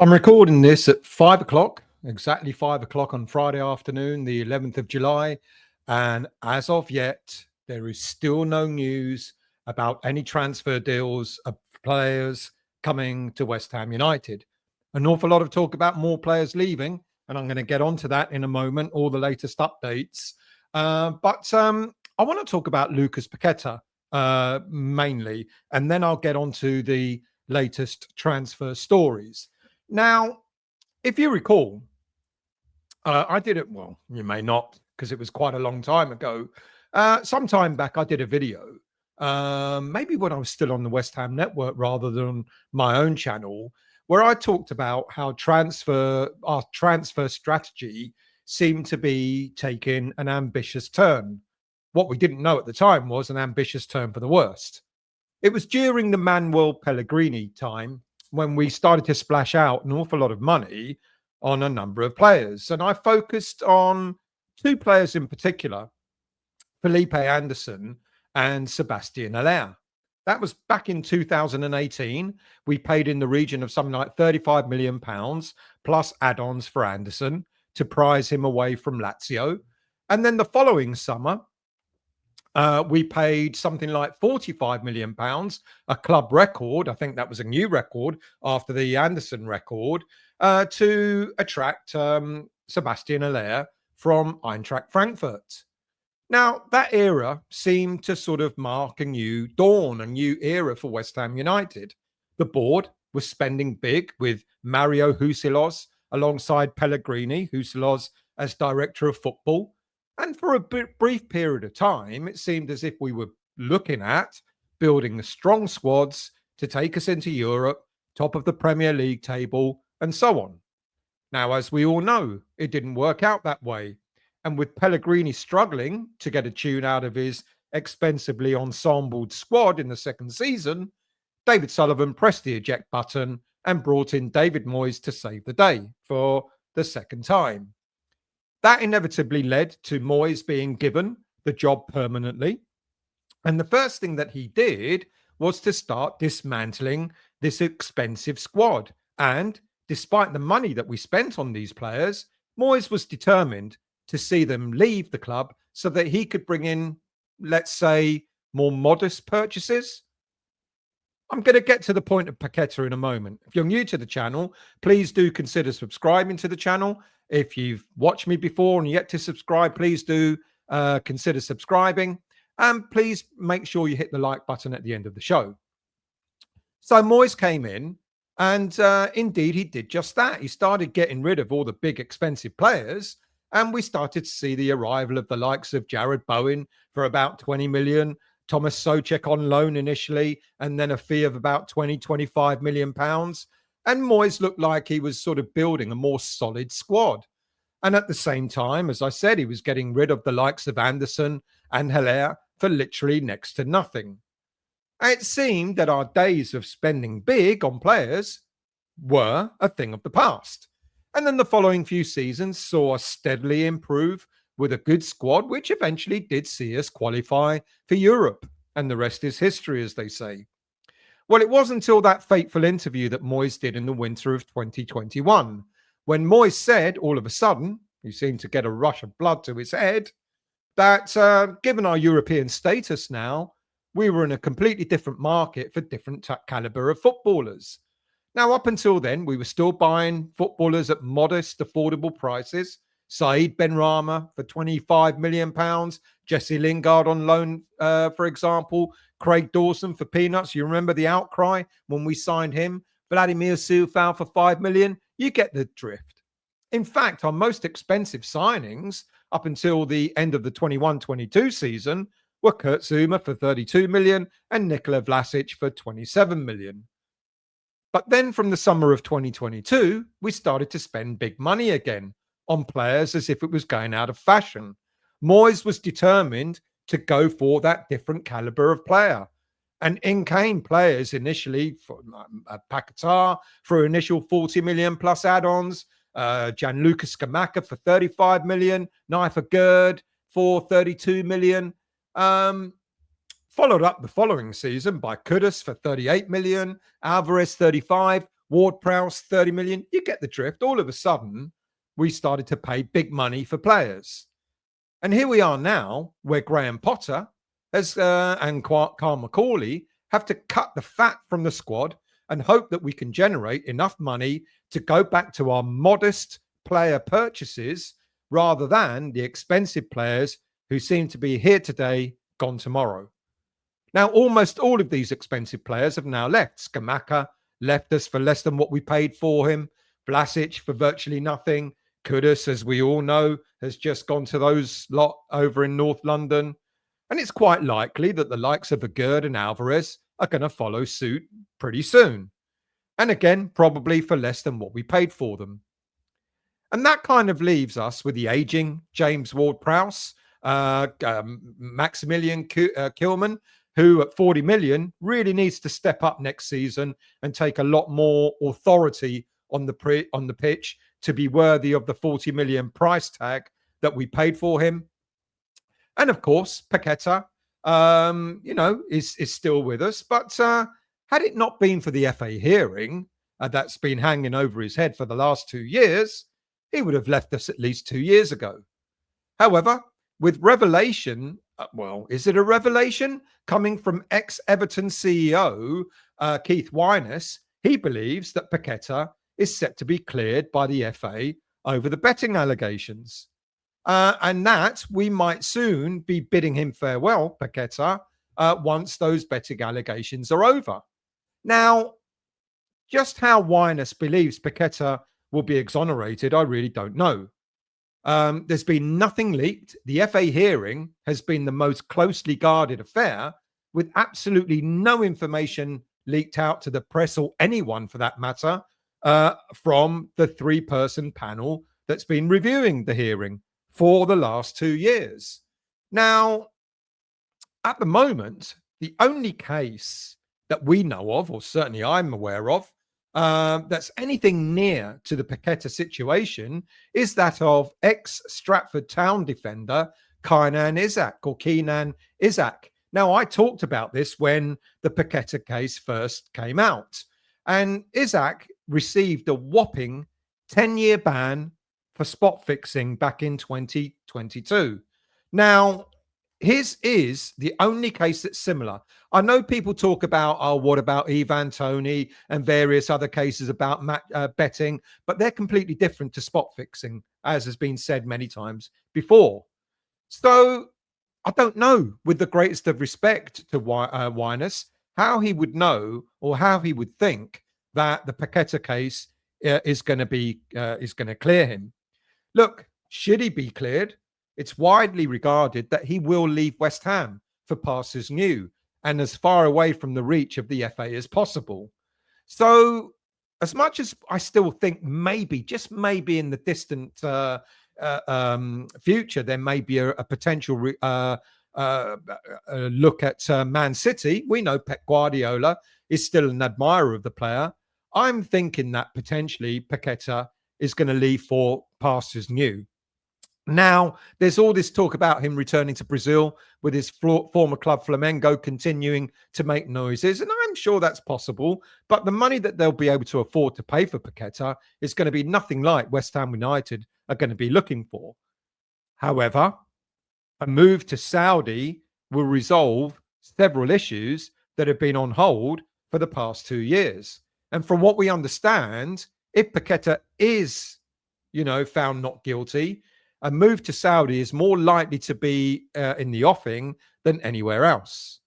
I'm recording this at 5 o'clock, exactly 5 o'clock on Friday afternoon, the 11th of July. And as of yet, there is still no news about any transfer deals of players coming to West Ham United. An awful lot of talk about more players leaving, and I'm going to get onto that in a moment, all the latest updates. But I want to talk about Lucas Paqueta mainly, and then I'll get onto the latest transfer stories. Now, if you recall, I did it. Well, you may not, because it was quite a long time ago. Some time back, I did a video, maybe when I was still on the West Ham network rather than my own channel, where I talked about how our transfer strategy seemed to be taking an ambitious turn. What we didn't know at the time was an ambitious turn for the worst. It was during the Manuel Pellegrini time when we started to splash out an awful lot of money on a number of players. And I focused on two players in particular, Felipe Anderson and Sebastian Haller. That was back in 2018. We paid in the region of something like £35 million plus add-ons for Anderson to prize him away from Lazio. And then the following summer, we paid something like £45 million, a club record. I think that was a new record after the Anderson record, to attract Sebastian Haller from Eintracht Frankfurt. Now, that era seemed to sort of mark a new dawn, a new era for West Ham United. The board was spending big with Mario Husilos alongside Pellegrini, Husilos as director of football. And for a brief period of time, it seemed as if we were looking at building the strong squads to take us into Europe, top of the Premier League table, and so on. Now, as we all know, it didn't work out that way. And with Pellegrini struggling to get a tune out of his expensively ensembled squad in the second season, David Sullivan pressed the eject button and brought in David Moyes to save the day for the second time. That inevitably led to Moyes being given the job permanently. And the first thing that he did was to start dismantling this expensive squad. And despite the money that we spent on these players, Moyes was determined to see them leave the club so that he could bring in, let's say, more modest purchases. I'm going to get to the point of Paqueta in a moment. If you're new to the channel, please do consider subscribing to the channel. If you've watched me before and yet to subscribe, please do consider subscribing. And please make sure you hit the like button at the end of the show. So Moyes came in and indeed he did just that. He started getting rid of all the big expensive players. And we started to see the arrival of the likes of Jared Bowen for about 20 million, Thomas Souček on loan initially, and then a fee of about 25 million pounds. And Moyes looked like he was sort of building a more solid squad. And at the same time, as I said, he was getting rid of the likes of Anderson and Haller for literally next to nothing. It seemed that our days of spending big on players were a thing of the past. And then the following few seasons saw us steadily improve with a good squad, which eventually did see us qualify for Europe. And the rest is history, as they say. Well, it wasn't until that fateful interview that Moyes did in the winter of 2021, when Moyes said, all of a sudden, he seemed to get a rush of blood to his head, that given our European status now, we were in a completely different market for different caliber of footballers. Now, up until then, we were still buying footballers at modest, affordable prices. Saeed Benrahma for £25 million, Jesse Lingard on loan, for example, Craig Dawson for peanuts. You remember the outcry when we signed him? Vladimir Coufal for £5 million. You get the drift. In fact, our most expensive signings up until the end of the 21-22 season were Kurt Zouma for £32 million and Nikola Vlasic for £27 million. But then from the summer of 2022, we started to spend big money again on players as if it was going out of fashion. Moyes was determined to go for that different caliber of player. And in came players initially for Paqueta for initial 40 million plus add-ons, Gianluca Scamacca for 35 million, Naifa Gerd for 32 million. Followed up the following season by Kudus for 38 million, Alvarez 35. Ward-Prowse, 30 million. You get the drift. All of a sudden, we started to pay big money for players. And here we are now, where Graham Potter and Kyle Macauley have to cut the fat from the squad and hope that we can generate enough money to go back to our modest player purchases rather than the expensive players who seem to be here today, gone tomorrow. Now, almost all of these expensive players have now left. Scamacca left us for less than what we paid for him. Vlasic for virtually nothing. Kudus, as we all know, has just gone to those lot over in North London. And it's quite likely that the likes of Agurd and Alvarez are going to follow suit pretty soon. And again, probably for less than what we paid for them. And that kind of leaves us with the aging James Ward-Prowse, Maximilian Kilman, who at 40 million really needs to step up next season and take a lot more authority on the pitch to be worthy of the 40 million price tag that we paid for him. And of course, Paqueta, is still with us. But had it not been for the FA hearing that's been hanging over his head for the last 2 years, he would have left us at least 2 years ago. However, with revelation, is it a revelation coming from ex-Everton CEO Keith Wyness? He believes that Paqueta is set to be cleared by the FA over the betting allegations. And that we might soon be bidding him farewell, Paqueta, once those betting allegations are over. Now, just how Wyness believes Paqueta will be exonerated, I really don't know. There's been nothing leaked. The FA hearing has been the most closely guarded affair, with absolutely no information leaked out to the press or anyone for that matter from the 3-person panel that's been reviewing the hearing for the last 2 years. Now, at the moment, the only case that we know of, or certainly I'm aware of, that's anything near to the Paqueta situation is that of ex-Stratford Town defender Keenan Isak. Now, I talked about this when the Paqueta case first came out, and Isak received a whopping 10-year ban for spot fixing back in 2022. Now, his is the only case that's similar. I know people talk about, what about Ivan Toney and various other cases about betting, but they're completely different to spot fixing, as has been said many times before. So I don't know, with the greatest of respect to Wyness, how he would know or how he would think that the Paqueta case is going to clear him. Look, should he be cleared, it's widely regarded that he will leave West Ham for pastures new and as far away from the reach of the FA as possible. So as much as I still think maybe, just maybe in the distant future, there may be a potential look at Man City. We know Pep Guardiola is still an admirer of the player. I'm thinking that potentially Paqueta is going to leave for pastures new. Now, there's all this talk about him returning to Brazil with his former club Flamengo continuing to make noises, and I'm sure that's possible, but the money that they'll be able to afford to pay for Paqueta is going to be nothing like West Ham United are going to be looking for. However, a move to Saudi will resolve several issues that have been on hold for the past 2 years. And from what we understand, if Paqueta is, found not guilty, a move to Saudi is more likely to be in the offing than anywhere else.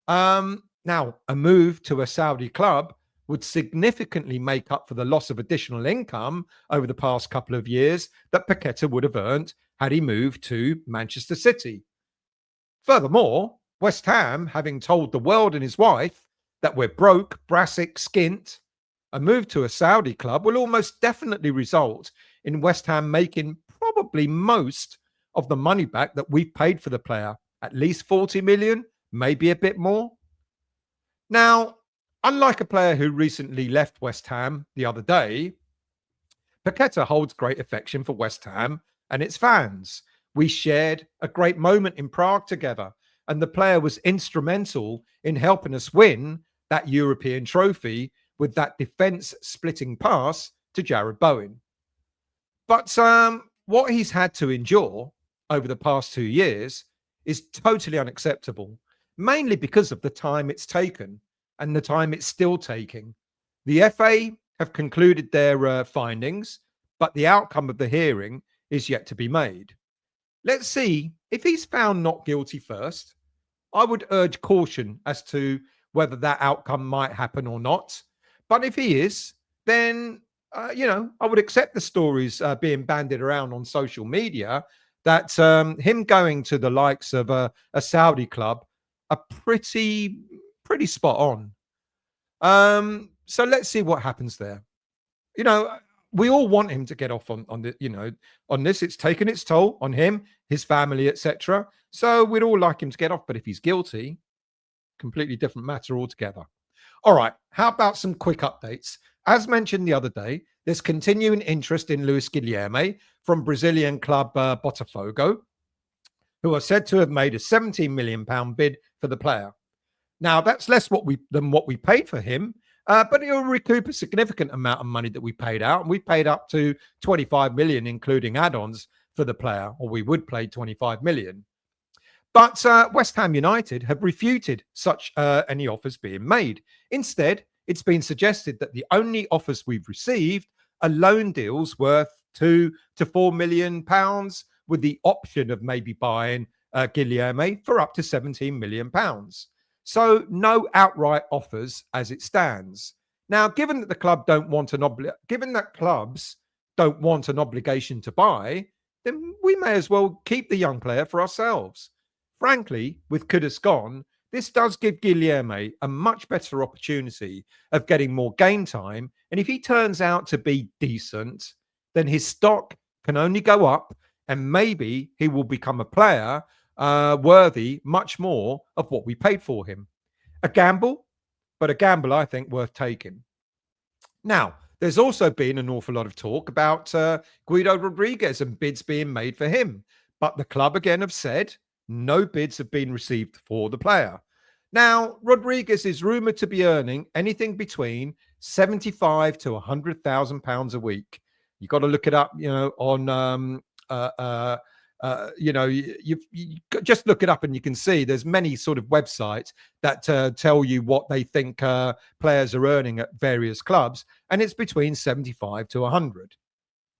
Now, a move to a Saudi club would significantly make up for the loss of additional income over the past couple of years that Paqueta would have earned had he moved to Manchester City. Furthermore, West Ham, having told the world and his wife that we're broke, brassic, skint, a move to a Saudi club will almost definitely result in West Ham making probably most of the money back that we've paid for the player, at least 40 million, maybe a bit more. Now, unlike a player who recently left West Ham the other day, Paqueta holds great affection for West Ham and its fans. We shared a great moment in Prague together, and the player was instrumental in helping us win that European trophy with that defence splitting pass to Jared Bowen. But what he's had to endure over the past 2 years is totally unacceptable, mainly because of the time it's taken and the time it's still taking. The FA have concluded their findings, but the outcome of the hearing is yet to be made. Let's see if he's found not guilty first. I would urge caution as to whether that outcome might happen or not. But if he is, then, I would accept the stories being bandied around on social media that him going to the likes of a Saudi club are pretty spot on. So let's see what happens there. We all want him to get off on this. It's taken its toll on him, his family, etc. So we'd all like him to get off. But if he's guilty, completely different matter altogether. All right. How about some quick updates? As mentioned the other day, there's continuing interest in Luis Guilherme from Brazilian club Botafogo, who are said to have made a £17 million bid for the player. Now, that's less than what we paid for him, but he'll recoup a significant amount of money that we paid out. And we paid up to 25 million, including add-ons for the player, or we would pay 25 million. But West Ham United have refuted such any offers being made. Instead, it's been suggested that the only offers we've received are loan deals worth £2 to £4 million, with the option of maybe buying Guilherme for up to £17 million. So no outright offers as it stands. Now, given that clubs don't want an obligation to buy, then we may as well keep the young player for ourselves. Frankly, with Kudus gone, this does give Guilherme a much better opportunity of getting more game time. And if he turns out to be decent, then his stock can only go up, and maybe he will become a player worthy much more of what we paid for him. A gamble, but a gamble I think worth taking. Now, there's also been an awful lot of talk about Guido Rodriguez and bids being made for him. But the club again have said no bids have been received for the player. Now, Rodriguez is rumoured to be earning anything between £75,000 to £100,000 a week. You've got to look it up, on you just look it up and you can see there's many sort of websites that tell you what they think players are earning at various clubs, and it's between 75 to 100.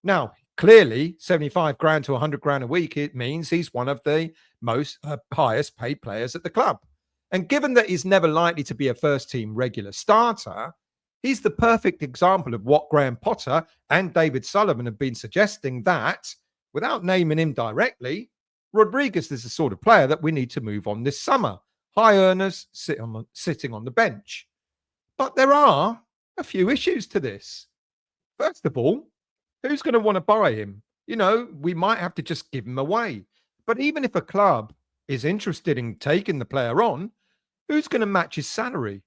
Now, clearly, 75 grand to 100 grand a week, it means he's one of the most highest paid players at the club. And given that he's never likely to be a first team regular starter, he's the perfect example of what Graham Potter and David Sullivan have been suggesting, that without naming him directly, Rodriguez is the sort of player that we need to move on this summer. High earners sitting on the bench. But there are a few issues to this. First of all, who's going to want to buy him? We might have to just give him away. But even if a club is interested in taking the player on, who's going to match his salary?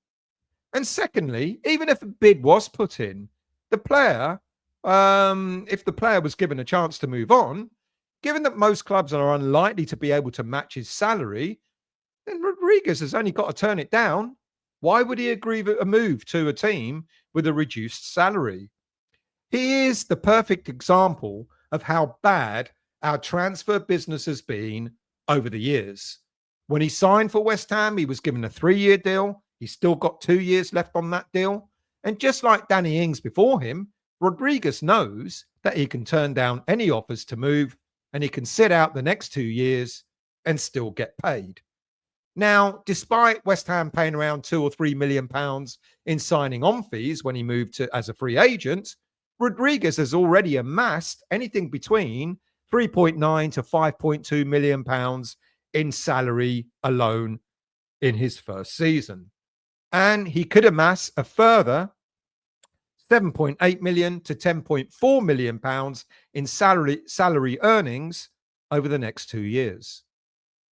And secondly, even if a bid was put in, the player, if the player was given a chance to move on, given that most clubs are unlikely to be able to match his salary, then Rodriguez has only got to turn it down. Why would he agree to a move to a team with a reduced salary? He is the perfect example of how bad our transfer business has been over the years. When he signed for West Ham, he was given a 3-year deal. He's still got 2 years left on that deal. And just like Danny Ings before him, Rodriguez knows that he can turn down any offers to move, and he can sit out the next 2 years and still get paid. Now, despite West Ham paying around £2 or £3 million in signing on fees when he moved as a free agent, Rodriguez has already amassed anything between £3.9 to £5.2 million in salary alone in his first season. And he could amass a further £7.8 million to £10.4 million in salary earnings over the next 2 years.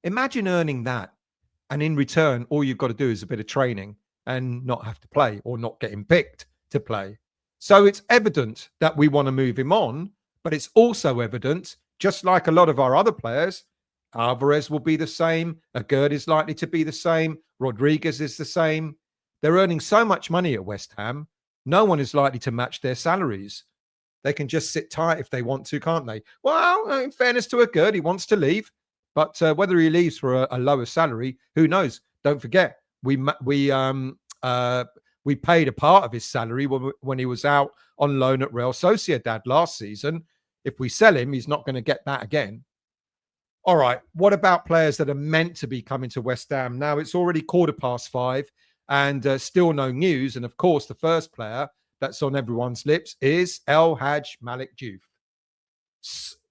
Imagine earning that, and in return, all you've got to do is a bit of training and not have to play or not getting picked to play. So it's evident that we want to move him on, but it's also evident, just like a lot of our other players, Alvarez will be the same, Agüerd is likely to be the same, Rodriguez is the same. They're earning so much money at West Ham, No one is likely to match their salaries. They can just sit tight if they want to, can't they? Well, in fairness to Gerd, he wants to leave, but whether he leaves for a lower salary, who knows? Don't forget, we paid a part of his salary when he was out on loan at Real Sociedad last season. If we sell him, he's not going to get that again. All right. What about players that are meant to be coming to West Ham? Now, it's already 5:15 and still no news. And of course, the first player that's on everyone's lips is Hadji Malick Diouf.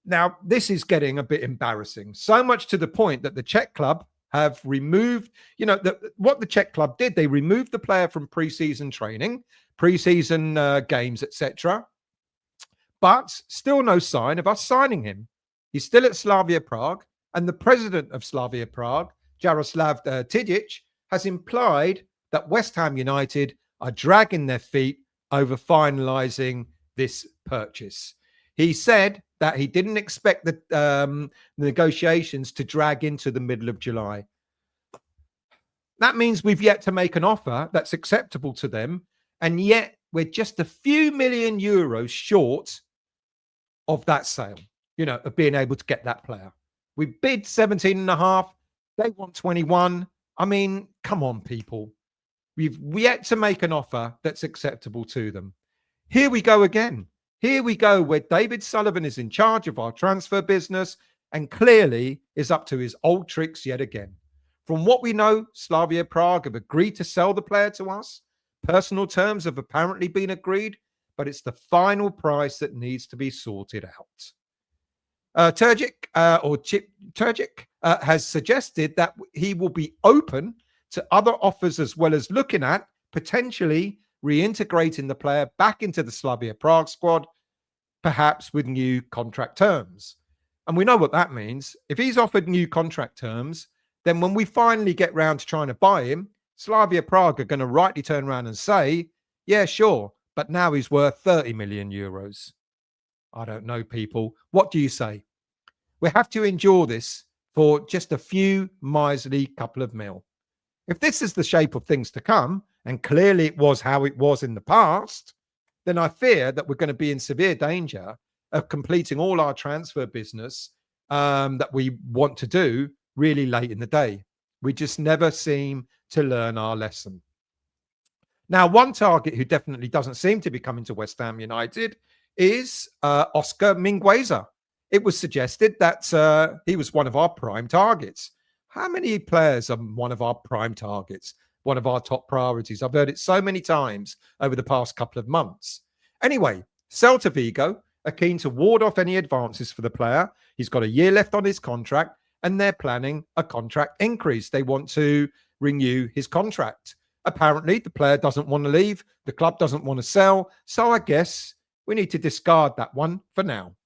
Now, this is getting a bit embarrassing, so much to the point that the Czech club have removed, what the Czech club did. They removed the player from pre-season training, pre-season games, etc. But still no sign of us signing him. He's still at Slavia Prague, and the president of Slavia Prague, Jaroslav Tvrdik, has implied that West Ham United are dragging their feet over finalising this purchase. He said that he didn't expect the negotiations to drag into the middle of July. That means we've yet to make an offer that's acceptable to them, and yet we're just a few million euros short of that sale, of being able to get that player. We bid 17.5. They want 21. I mean, come on, people. We've yet to make an offer that's acceptable to them. Here we go again. Here we go where David Sullivan is in charge of our transfer business and clearly is up to his old tricks yet again. From what we know, Slavia Prague have agreed to sell the player to us. Personal terms have apparently been agreed, but it's the final price that needs to be sorted out. Tvrdik has suggested that he will be open to other offers as well as looking at potentially reintegrating the player back into the Slavia Prague squad, perhaps with new contract terms. And we know what that means. If he's offered new contract terms, then when we finally get round to trying to buy him, Slavia Prague are going to rightly turn around and say, yeah, sure, but now he's worth 30 million euros. I don't know, people. What do you say? We have to endure this for just a few miserly couple of mil. If this is the shape of things to come, and clearly it was how it was in the past, then I fear that we're going to be in severe danger of completing all our transfer business that we want to do really late in the day. We just never seem to learn our lesson. Now, one target who definitely doesn't seem to be coming to West Ham United is Oscar Mingueza. It was suggested that he was one of our prime targets. How many players are one of our prime targets, one of our top priorities? I've heard it so many times over the past couple of months. Anyway, Celta Vigo are keen to ward off any advances for the player. He's got a year left on his contract, and they're planning a contract increase. They want to renew his contract. Apparently, the player doesn't want to leave. The club doesn't want to sell. So I guess we need to discard that one for now.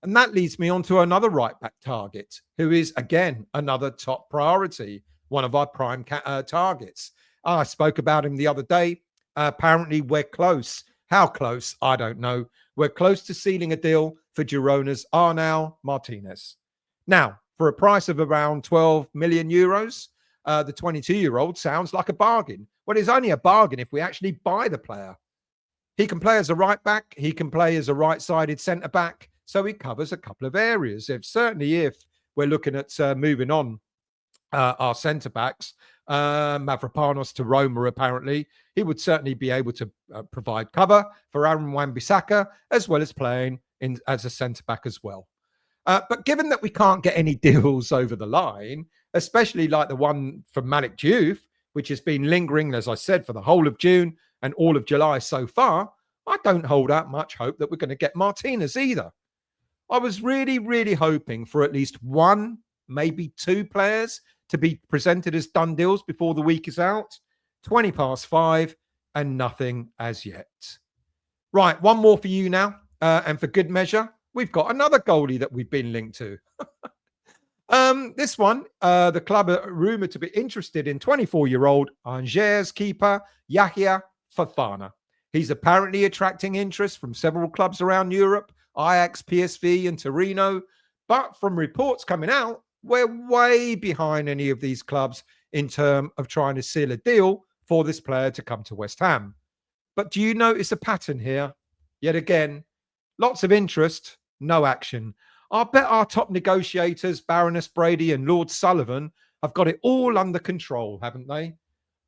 And that leads me on to another right-back target, who is, again, another top priority, one of our prime targets. I spoke about him the other day. Apparently, we're close. How close? I don't know. We're close to sealing a deal for Girona's Arnau Martinez. Now, for a price of around 12 million euros, the 22-year-old sounds like a bargain. Well, it's only a bargain if we actually buy the player. He can play as a right-back. He can play as a right-sided centre-back. So he covers a couple of areas. Certainly, if we're looking at moving on our centre-backs, Mavropanos to Roma, apparently, he would certainly be able to provide cover for Aaron Wan-Bissaka, as well as playing as a centre-back as well. But given that we can't get any deals over the line, especially like the one from Malick Diouf, which has been lingering, as I said, for the whole of June and all of July so far, I don't hold out much hope that we're going to get Martinez either. I was really, really hoping for at least one, maybe two players to be presented as done deals before the week is out. 5:20 and nothing as yet. Right, one more for you now. And for good measure, we've got another goalie that we've been linked to. This one, the club are rumoured to be interested in 24-year-old Angers keeper Yahya Fofana. He's apparently attracting interest from several clubs around Europe, Ajax, PSV, and Torino. But from reports coming out, we're way behind any of these clubs in terms of trying to seal a deal for this player to come to West Ham. But do you notice a pattern here? Yet again, lots of interest, no action. I bet our top negotiators, Baroness Brady and Lord Sullivan, have got it all under control, haven't they?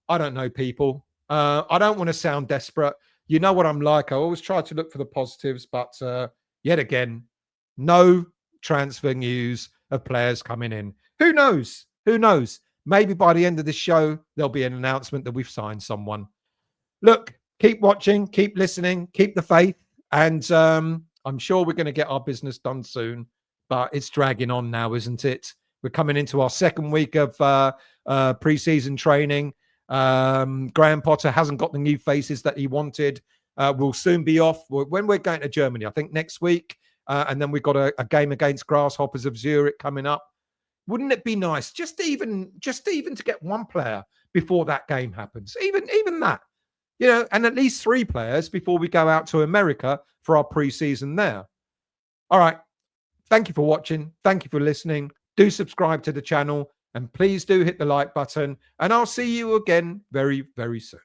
I don't know, people. I don't want to sound desperate. You know what I'm like. I always try to look for the positives, but yet again, no transfer news of players coming in. Who knows? Who knows? Maybe by the end of the show, there'll be an announcement that we've signed someone. Look, keep watching, keep listening, keep the faith. And I'm sure we're going to get our business done soon, but it's dragging on now, isn't it? We're coming into our second week of pre-season training. Graham Potter hasn't got the new faces that he wanted. We'll soon be off when we're going to Germany, I think next week. And then we've got a game against Grasshoppers of Zurich coming up. Wouldn't it be nice just even to get one player before that game happens? Even that, you know, and at least 3 players before we go out to America for our pre-season there. All right. Thank you for watching. Thank you for listening. Do subscribe to the channel and please do hit the like button. And I'll see you again very, very soon.